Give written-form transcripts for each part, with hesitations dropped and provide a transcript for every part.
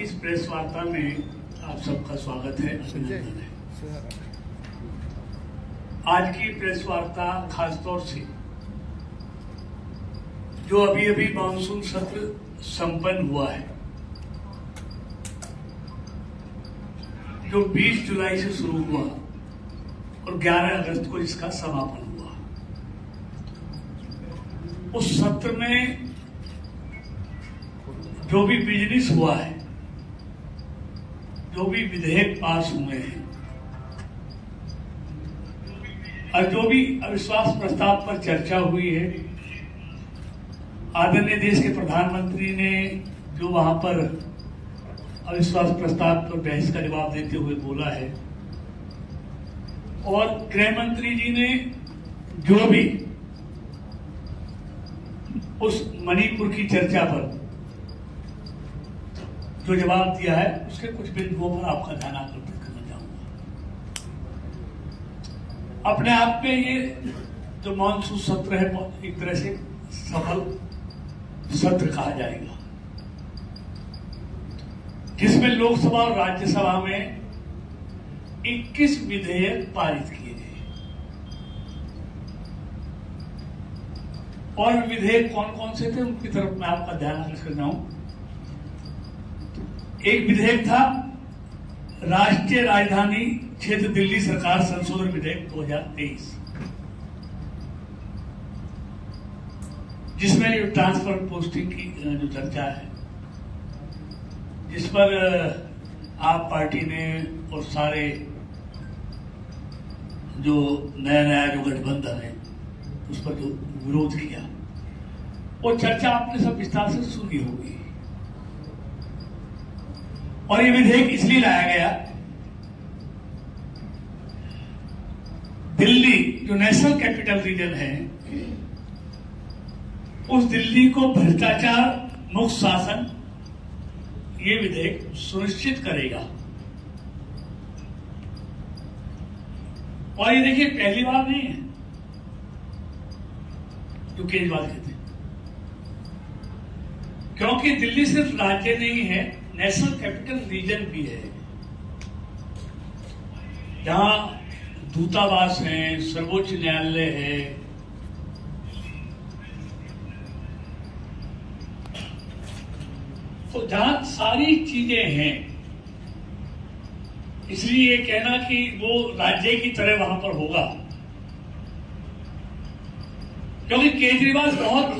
इस प्रेस वार्ता में आप सबका स्वागत है, अभिनंदन है। आज की प्रेस वार्ता खासतौर से जो अभी अभी मानसून सत्र संपन्न हुआ है, जो 20 जुलाई से शुरू हुआ और 11 अगस्त को इसका समापन हुआ, उस सत्र में जो भी बिजनेस हुआ है, जो भी विधेयक पास हुए हैं और जो भी अविश्वास प्रस्ताव पर चर्चा हुई है, आदरणीय देश के प्रधानमंत्री ने जो वहां पर अविश्वास प्रस्ताव पर बहस का जवाब देते हुए बोला है और गृह मंत्री जी ने जो भी उस मणिपुर की चर्चा पर जो जवाब दिया है, उसके कुछ बिंदुओं पर आपका ध्यान आकर्षित करना चाहूंगा। अपने आप में ये जो मानसून सत्र है, एक तरह से सफल सत्र कहा जाएगा, जिसमें लोकसभा और राज्यसभा में 21 विधेयक पारित किए गए। और विधेयक कौन कौन से थे, उनकी तरफ मैं आपका ध्यान आकर्षित करना हूं। एक विधेयक था राष्ट्रीय राजधानी क्षेत्र दिल्ली सरकार संशोधन विधेयक 2023, जिसमें ट्रांसफर पोस्टिंग की जो चर्चा है, जिस पर आप पार्टी ने और सारे जो नया जो गठबंधन है उस पर जो विरोध किया, वो चर्चा आपने सब विस्तार से सुनी होगी। और ये विधेयक इसलिए लाया गया, दिल्ली जो नेशनल कैपिटल रीजन है, उस दिल्ली को भ्रष्टाचार मुक्त शासन ये विधेयक सुनिश्चित करेगा। और ये देखिए, पहली बार नहीं है जो केजरीवाल कहते हैं, क्योंकि दिल्ली सिर्फ राज्य नहीं है, नेशनल कैपिटल रीजन भी है, जहां दूतावास है, सर्वोच्च न्यायालय है, तो जहां सारी चीजें हैं। इसलिए ये कहना कि वो राज्य की तरह वहां पर होगा, क्योंकि केजरीवाल बहुत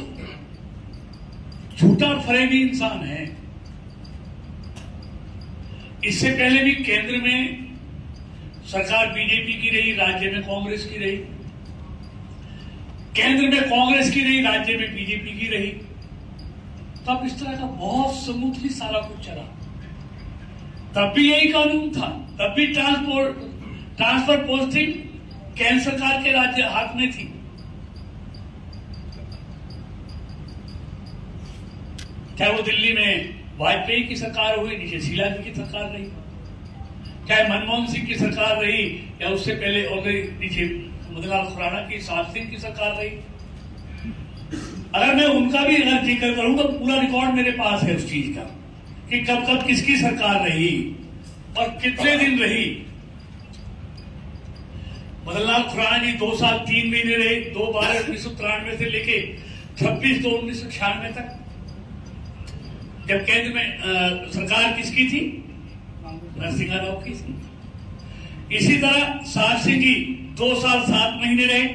झूठा फरेबी इंसान है। इससे पहले भी केंद्र में सरकार बीजेपी की रही, राज्य में कांग्रेस की रही, केंद्र में कांग्रेस की रही, राज्य में बीजेपी की रही। तब इस तरह का बहुत स्मूथली सारा कुछ चला। तब भी यही कानून था, तब भी ट्रांसफर पोस्टिंग केंद्र सरकार के राज्य हाथ में थी। चाहे वो दिल्ली में वाजपेयी की सरकार हुई, नीचे शीला जी की सरकार रही, चाहे मनमोहन सिंह की सरकार रही, या उससे पहले और नीचे मदनलाल खुराना की, सात सिंह की सरकार रही। अगर मैं उनका भी अगर जिक्र करूं तो पूरा रिकॉर्ड मेरे पास है उस चीज का, कि कब कब किसकी सरकार रही और कितने दिन रही। मदनलाल खुराना जी 2 साल 3 महीने रहे, 2/12/1993 से लेके 26/2/1996 तक, जब केंद्र में सरकार किसकी थी, नरसिंहा राव की थी। इसी तरह सात सिंह जी 2 साल 7 महीने रहे,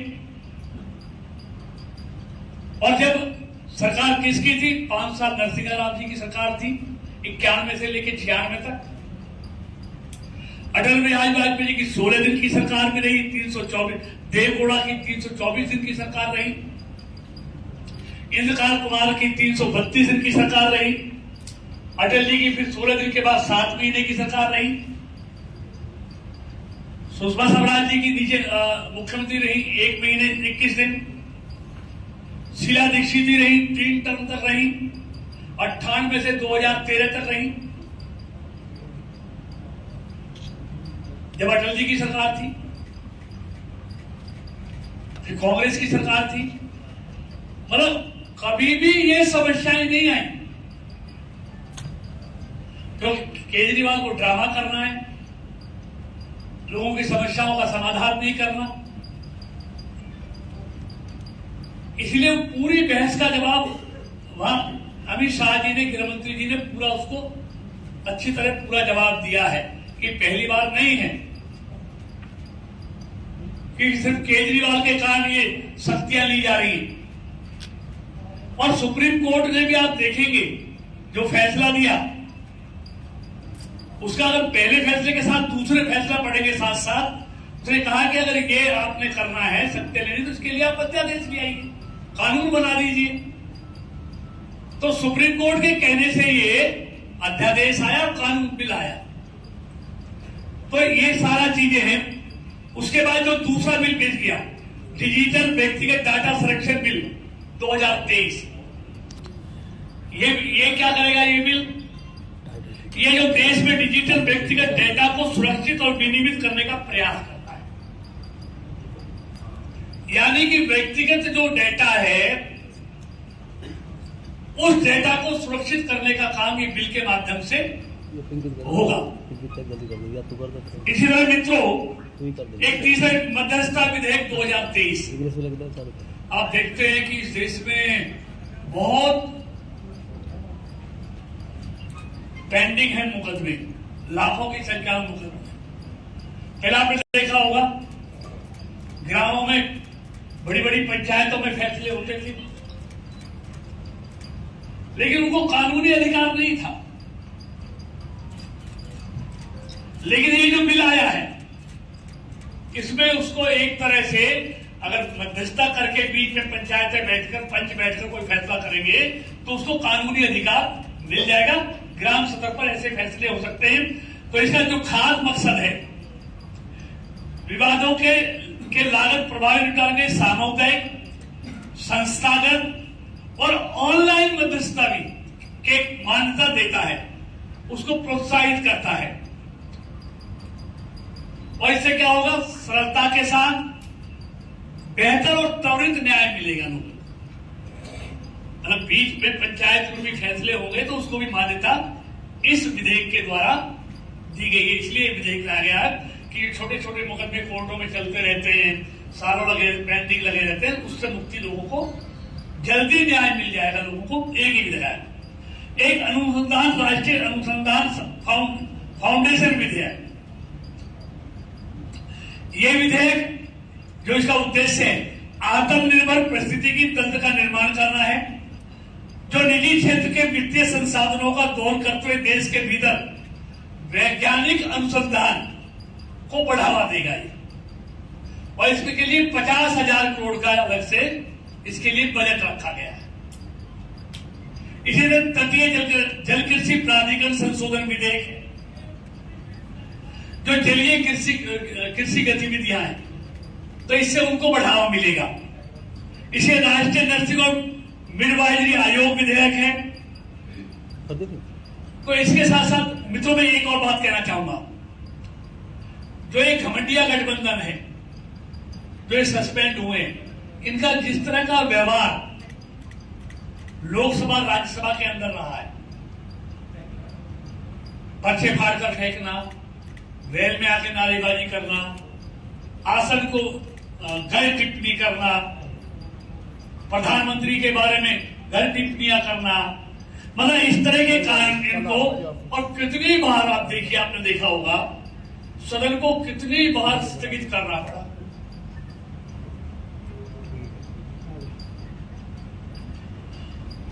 और जब सरकार किसकी थी, 5 साल नरसिंहा राव जी की सरकार थी, 91 से लेकर 96 तक। अटल बिहारी वाजपेयी जी की 16 दिन की सरकार में रही, 324, देवगौड़ा की 324 दिन की सरकार रही, इंद्रकांत कुमार की 332 दिन की सरकार रही, अटल जी की फिर 16 दिन के बाद 7 महीने की सरकार रही, सुषमा स्वराज जी की नीचे मुख्यमंत्री रही 1 महीने 21 दिन, शीला दीक्षित जी रही 3 टर्म तक रही, 98 से 2013 तक रही, जब अटल जी की सरकार थी। फिर कांग्रेस की सरकार थी। मतलब कभी भी ये समस्याएं नहीं आई। क्योंकि केजरीवाल को ड्रामा करना है, लोगों की समस्याओं का समाधान नहीं करना। इसलिए पूरी बहस का जवाब वहां अमित शाह जी ने, गृह मंत्री जी ने पूरा उसको अच्छी तरह पूरा जवाब दिया है कि पहली बार नहीं है कि सिर्फ केजरीवाल के कारण ये सख्तियां ली जा रही हैं। और सुप्रीम कोर्ट ने भी आप देखेंगे जो फैसला दिया, उसका अगर पहले फैसले के साथ दूसरे फैसला पड़ेंगे साथ साथ, उसने कहा कि अगर ये आपने करना है सत्य लेनी तो इसके लिए आप अध्यादेश भी आइए, कानून बना दीजिए। तो सुप्रीम कोर्ट के कहने से ये अध्यादेश आया और कानून बिल आया। तो ये सारा चीजें हैं। उसके बाद जो दूसरा बिल पेश किया, डिजिटल व्यक्तिगत डाटा संरक्षण बिल 2023, ये क्या करेगा ये बिल? ये जो देश में डिजिटल व्यक्तिगत डेटा को सुरक्षित और विनियमित करने का प्रयास करता है, यानी कि व्यक्तिगत जो डेटा है उस डेटा को सुरक्षित करने का काम ये बिल के माध्यम से होगा। इसी तरह मित्रों, एक तीसरा मध्यस्थता विधेयक 2023, आप देखते हैं कि इस देश में बहुत पेंडिंग है मुकदमे, लाखों की संख्या में मुकदमे। पहले आपने देखा होगा ग्रामों में, बड़ी बड़ी पंचायतों में फैसले होते थे, लेकिन उनको कानूनी अधिकार नहीं था। लेकिन ये जो बिल आया है, इसमें उसको एक तरह से अगर मध्यस्थता करके बीच में पंचायतें बैठकर, पंच बैठकर कोई फैसला करेंगे तो उसको कानूनी अधिकार मिल जाएगा। ग्राम स्तर पर ऐसे फैसले हो सकते हैं। तो इसका जो खास मकसद है, विवादों के लागत प्रभावी निपटाने, सामुदायिक, संस्थागत और ऑनलाइन मध्यस्थता भी के मान्यता देता है, उसको प्रोत्साहित करता है। और इससे क्या होगा? सरलता के साथ बेहतर और त्वरित न्याय मिलेगा लोगों को। मतलब बीच में पंचायत में भी फैसले होंगे तो उसको भी मान्यता इस विधेयक के द्वारा दी गई है। इसलिए विधेयक लाया गया है कि छोटे छोटे मुकदमे कोर्टों में चलते रहते हैं, सालों लगे, पेंडिंग लगे रहते हैं, उससे मुक्ति लोगों को जल्दी न्याय मिल जाएगा। लोगों को एक ही विधेयक, एक अनुसंधान, राष्ट्रीय अनुसंधान फाउंडेशन विधेयक। ये विधेयक जो इसका उद्देश्य है, आत्मनिर्भर परिस्थितिकी तंत्र का निर्माण करना है, जो निजी क्षेत्र के वित्तीय संसाधनों का दोहन करते हुए देश के भीतर वैज्ञानिक अनुसंधान को बढ़ावा देगा ये। और इसके लिए 50,000 करोड़ का अलग से इसके लिए बजट रखा गया है। इसी तरह तटीय जल कृषि प्राधिकरण संशोधन विधेयक है, जो जलीय कृषि गतिविधियां हैं, तो इससे उनको बढ़ावा मिलेगा। इसे राष्ट्रीय नर्सिंग और मिडवाइजरी आयोग विधेयक है। तो इसके साथ साथ मित्रों में एक और बात कहना चाहूंगा, जो एक घमंडिया गठबंधन है, जो ये सस्पेंड हुए, इनका जिस तरह का व्यवहार लोकसभा राज्यसभा के अंदर रहा है, पर्चे फाड़कर फेंकना, रेल में आके नारेबाजी करना, आसन को गलत टिप्पणी करना, प्रधानमंत्री के बारे में गलत टिप्पणियां करना, मतलब इस तरह के कारण इनको, और कितनी बार आप देखिए, आपने देखा होगा सदन को कितनी बार स्थगित करना पड़ा।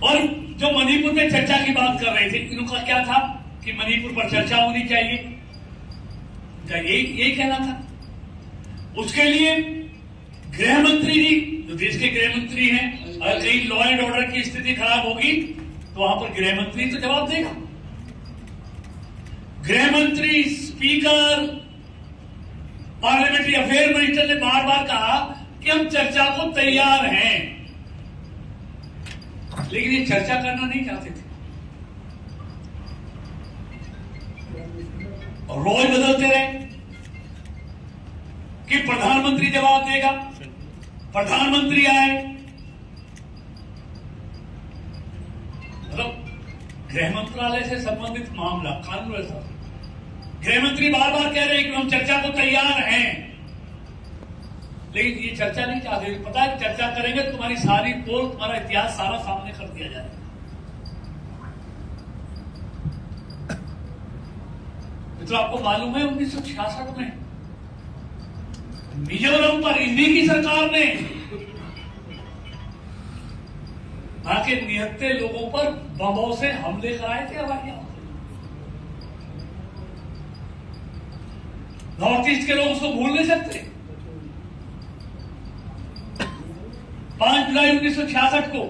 और जो मणिपुर में चर्चा की बात कर रहे थे, इनका क्या था कि मणिपुर पर चर्चा होनी चाहिए, यही कहना था। उसके लिए गृह मंत्री जी, जो देश के गृह मंत्री हैं, अगर कहीं लॉ एंड ऑर्डर की स्थिति खराब होगी तो वहां पर गृह मंत्री तो जवाब देगा। गृह मंत्री, स्पीकर, पार्लियामेंट्री अफेयर मिनिस्टर ने बार बार कहा कि हम चर्चा को तैयार हैं, लेकिन ये चर्चा करना नहीं चाहते थे। और रोज बदलते रहे कि प्रधानमंत्री जवाब देगा, प्रधानमंत्री आए, मतलब गृह मंत्रालय से संबंधित मामला कानून व्यवस्था, गृह मंत्री बार बार कह रहे हैं कि हम चर्चा को तैयार हैं, लेकिन ये चर्चा नहीं चाहते। पता है चर्चा करेंगे तो तुम्हारी सारी पोल, तुम्हारा इतिहास सारा सामने कर दिया जाएगा। तो आपको मालूम है 1966 में मिजोरम पर इन्हीं की सरकार ने वहां के निहत्थे लोगों पर बमों से हमले कराए थे हवाई हमले। नॉर्थ ईस्ट के लोग उसको भूल नहीं सकते। 5 जुलाई 1966 को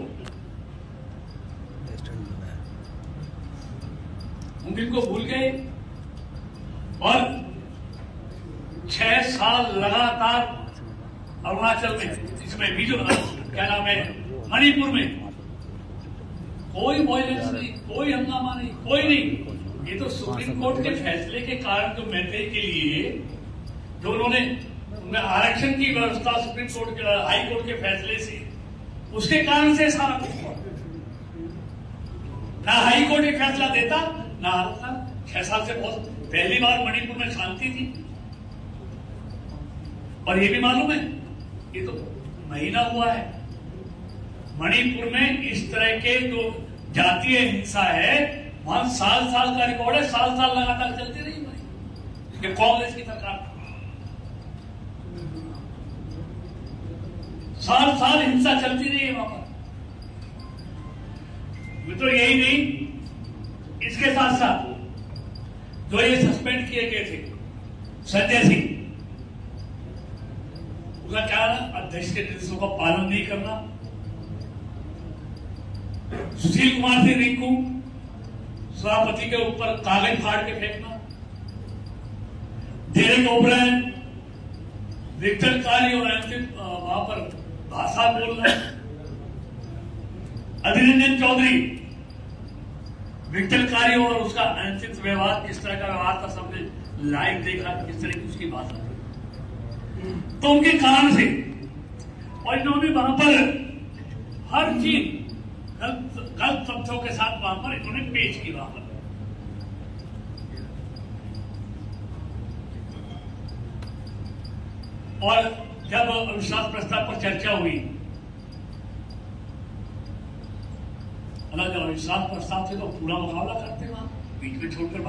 उन दिन को भूल गए और 6 साल लगातार अरुणाचल में, इसमें मिजोरम क्या नाम है, मणिपुर में कोई वायलेंस नहीं, कोई हंगामा नहीं, कोई नहीं। ये तो सुप्रीम कोर्ट के फैसले के कारण जो मैत्रेय के लिए जो उन्होंने उनमें आरक्षण की व्यवस्था सुप्रीम कोर्ट के, हाई कोर्ट के फैसले से, उसके कारण से सारा कुछ हुआ। ना हाई कोर्ट एक फैसला देता ना आरक्षण। 6 साल से बहुत पहली बार मणिपुर में शांति थी। और ये भी मालूम है, ये तो महीना हुआ है, मणिपुर में इस तरह के जो जातीय हिंसा है वहां साल साल का रिकॉर्ड है। साल साल लगातार चलती रही भाई, कांग्रेस की सरकार साल साल हिंसा चलती रही है वहां पर। तो यही नहीं, इसके साथ साथ जो ये सस्पेंड किए गए थे संजय सिंह, उसका क्या ना, अध्यक्ष के निर्देशों का पालन नहीं करना, सुशील कुमार सिंह रिंकू सभापति के ऊपर कागज फाड़ के फेंकना, डेरेक ओब्रायन, विक्टर कारी और वहां पर भाषा बोलना, अभिनंदन चौधरी, विक्टर कारी और उसका अनुचित व्यवहार, किस तरह का व्यवहार था सबने लाइव देखा, किस तरह की उसकी भाषा थी। तो उनके कारण से और इन्होंने वहां पर हर चीज गलत तथ्यों के साथ वहां पर इन्होंने पेश की। वहां पर और जब अविश्वास प्रस्ताव पर चर्चा हुई, जब अविश्वास प्रस्ताव से तो पूरा मुकाबला करते वहां बीच में छोड़कर